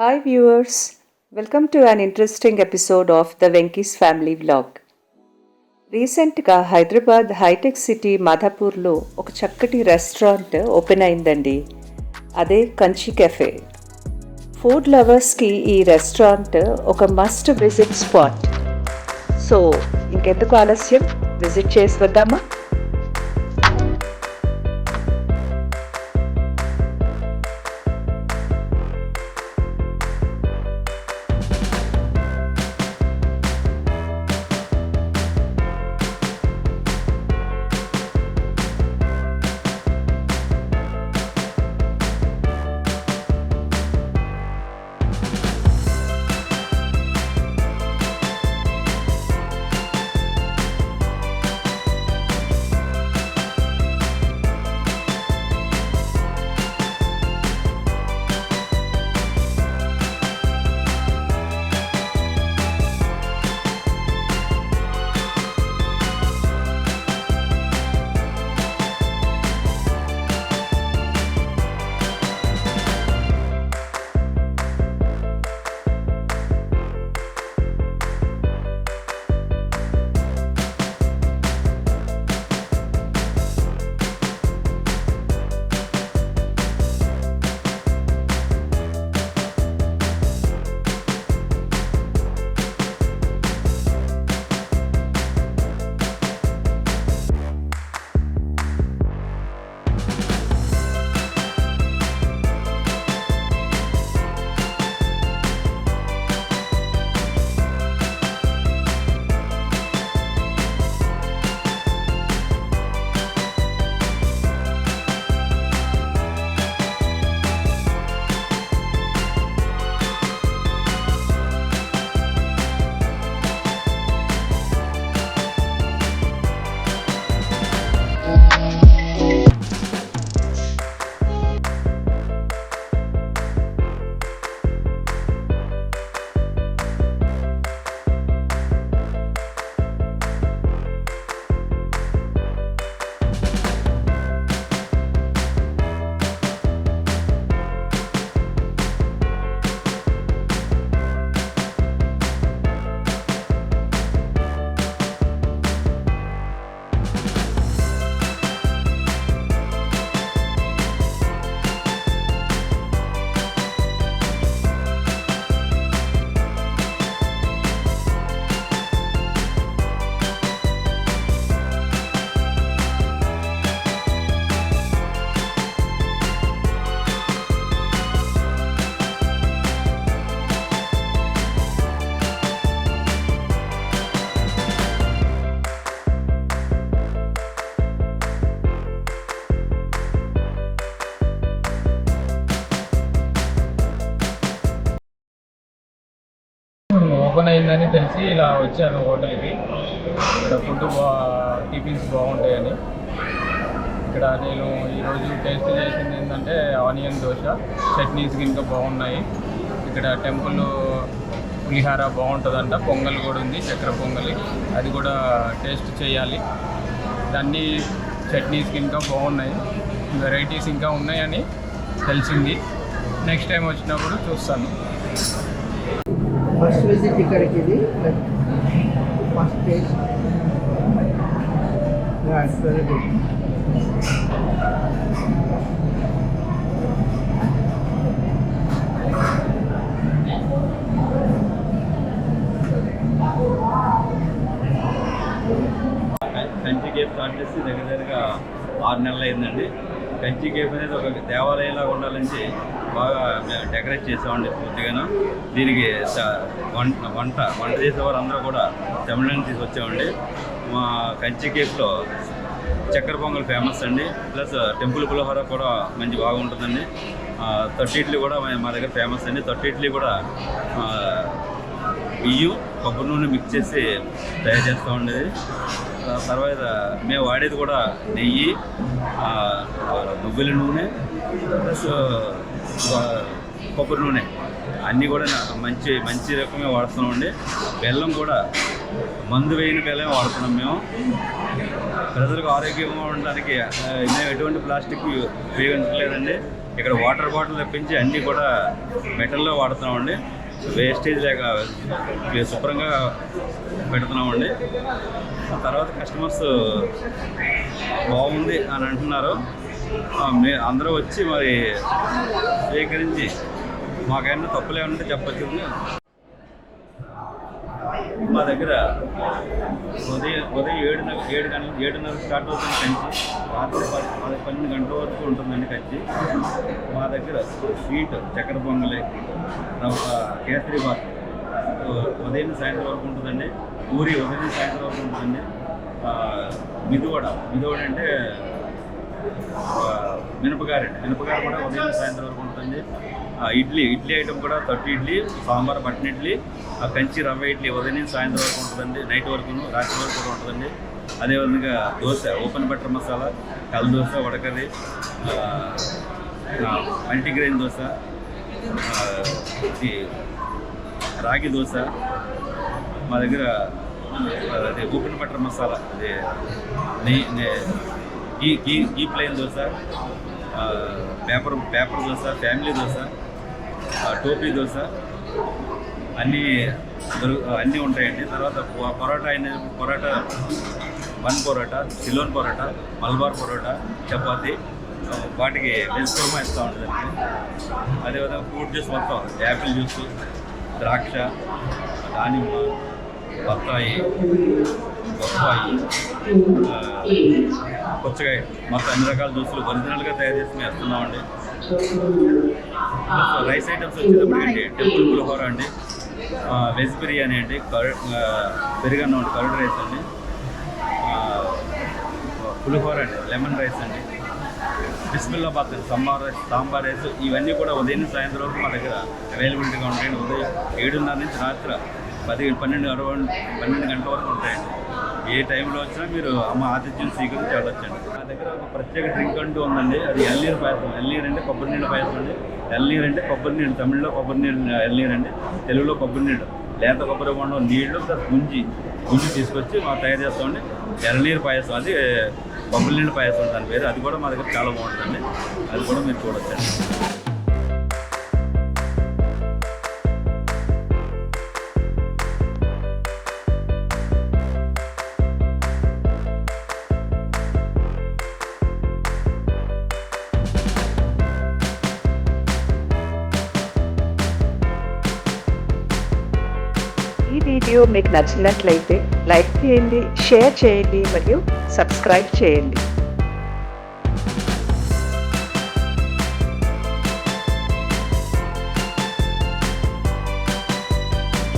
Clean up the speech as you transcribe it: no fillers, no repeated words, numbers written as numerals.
Hi viewers, welcome to an interesting episode of the Venky's Family Vlog. రీసెంట్గా Hyderabad hitech city మాధాపూర్లో ఒక చక్కటి restaurant open అయిందండి. అదే Kanchi cafe. Food లవర్స్కి ఈ రెస్టారెంట్ ఒక మస్ట్ విజిట్ స్పాట్. సో ఇంకెందుకు ఆలస్యం, విజిట్ చేసి వద్దామా? ఓపెన్ అయిందని తెలిసి ఇలా వచ్చాను హోటల్కి. ఇక్కడ ఫుడ్ టిఫిన్స్ బాగుంటాయని. ఇక్కడ నేను ఈరోజు టేస్ట్ చేసింది ఏంటంటే ఆనియన్ దోశ, చట్నీస్ ఇంకా బాగున్నాయి. ఇక్కడ టెంపుల్ పులిహార బాగుంటుందంట, పొంగల్ కూడా ఉంది, చక్కెర పొంగలి, అది కూడా టేస్ట్ చేయాలి. అన్ని చట్నీస్ ఇంకా బాగున్నాయి, వెరైటీస్ ఇంకా ఉన్నాయని తెలిసింది. నెక్స్ట్ టైం వచ్చినప్పుడు చూస్తాను. ఫస్ట్ విజిట్ ఇక్కడికి, ఇది first taste very good. Kanchi cafe start చేసి దగ్గరగా 6 నెలలు అయిందండి. కంచి కేఫ్ అనేది ఒక దేవాలయంలాగా ఉండాలని బాగా డెకరేట్ చేసామండి పూర్తిగాను. దీనికి వంట చేసేవారు అందరూ కూడా తమిళనాడు తీసి వచ్చామండి. మా కంచి కేఫ్లో చక్కెర పొంగల్ ఫేమస్ అండి, ప్లస్ టెంపుల్ పులిహోర కూడా మంచి బాగుంటుందండి. తొట్టి ఇడ్లీ కూడా మా దగ్గర ఫేమస్ అండి. తొట్టి ఇడ్లీ కూడా బియ్యం కొబ్బరి నూనె మిక్స్ చేసి తయారు చేస్తూ ఉండేది. తర్వాత మేము వాడేది కూడా నెయ్యి, నువ్వుల నూనె ప్లస్ కొబ్బరి నూనె అన్నీ కూడా మంచి రకంగా వాడుతున్నామండి. బెల్లం కూడా మందు వేయని బెల్లం వాడుతున్నాం మేము. ప్రజలకు ఆరోగ్యంగా ఉండడానికి మేము ఎటువంటి ప్లాస్టిక్ ఉపయోగించలేదండి. ఇక్కడ వాటర్ బాటిల్ తెప్పించి అన్నీ కూడా మెటల్లో వాడుతున్నామండి. వేస్టేజ్ లేక శుభ్రంగా పెడుతున్నామండి. తర్వాత కస్టమర్స్ బాగుంది అని అంటున్నారు. అందరూ వచ్చి మరి స్వీకరించి మాకైనా తప్పులు ఏమన్నా చెప్పచ్చు. మా దగ్గర ఉదయం 7:30 స్టార్ట్ అవుతుంది కంచి. రాత్రి 12 గంటల వరకు ఉంటుందండి కంచి. మా దగ్గర స్వీట్ చక్కెర పొంగలి, కేసరి బాత్ ఉదయం సాయంత్రం వరకు ఉంటుందండి. పూరి ఉదయం సాయంత్రం వరకు ఉంటుందండి. మిదువడ అంటే మినపగార కూడా ఉదయం సాయంత్రం వరకు ఉంటుంది. ఇడ్లీ ఐటమ్ కూడా 30 ఇడ్లీ, సాంబార్, బటన్ ఇడ్లీ, కంచి రవ్వ ఇడ్లీ ఉదయం సాయంత్రం వరకు ఉంటుందండి. నైట్ వరకును, రాత్రి వరకు కూడా ఉంటుందండి. అదేవిధంగా దోశ, ఓపెన్ బటర్ మసాలా, కల్ దోశ, వడకర్రీ, మల్టీగ్రెయిన్ దోశ, రాగి దోశ. మా దగ్గర అదే ఓపెన్ బటర్ మసాలా, అదే ghee plain dosa, paper dosa, family dosa, టోపీ దోశ అన్నీ ఉంటాయండి. తర్వాత పొరాటా, బన్ పొరాటా, సిలోన్ పొరాటా, మల్బార్ పొరాటా, చపాతీ, వాటికి వెజ్ కుర్మా ఇస్తూ ఉంటుందండి. అదేవిధంగా ఫ్రూట్ జ్యూస్ మొత్తం యాపిల్ జ్యూస్, ద్రాక్ష, దానిమ్మ, బత్తాయి, బొప్పాయి, పుచ్చకాయ, మొత్తం అన్ని రకాల జ్యూసులు ఒరిజినల్గా తయారు చేసి మేము వేస్తున్నామండి. రైస్ ఐటమ్స్ వచ్చేటప్పటికండి టెంపుల్ పులిహోర అండి, వెజ్ బిర్యానీ అండి, పెరుగన్నం అండి, కర్డ్ రైస్ అండి, పులిహోర అండి, లెమన్ రైస్ అండి, బిస్మిల్లాబాద్ అండి, సాంబార్ రైస్. ఇవన్నీ కూడా ఉదయం సాయంత్రం వరకు మా దగ్గర అవైలబిలిటీగా ఉంటాయండి. ఉదయం 7:30 నుంచి రాత్రి 12 గంటల వరకు ఉంటాయండి. ఏ టైంలో వచ్చినా మీరు అమ్మ ఆతిథ్యం స్వీకరించి వెళ్ళొచ్చండి. మా దగ్గర ఒక ప్రత్యేక డ్రింక్ అంటూ ఉందండి. అది ఎల్నీరు పాయసం. ఎల్నీరు అంటే కొబ్బరి నీళ్ళు పాయసం అండి. ఎల్నీరు అంటే కొబ్బరి నీళ్ళు, తమిళ్లో కొబ్బరి నీళ్ళు ఎల్నీరు అండి, తెలుగులో కొబ్బరి నీళ్ళు. లేత కొబ్బరి బొండం నీళ్లు ప్లస్ గుంజి తీసుకొచ్చి మనం తయారు చేస్తామండి. ఎల్నీరు పాయసం, అది కొబ్బరి నీళ్ళు పాయసం దాని పేరు. అది కూడా మా దగ్గర చాలా బాగుంటుందండి. అది కూడా మీరు చూడొచ్చండి. ఈ వీడియో మీకు నచ్చినట్లయితే లైక్ చేయండి, షేర్ చేయండి మరియు సబ్స్క్రైబ్ చేయండి.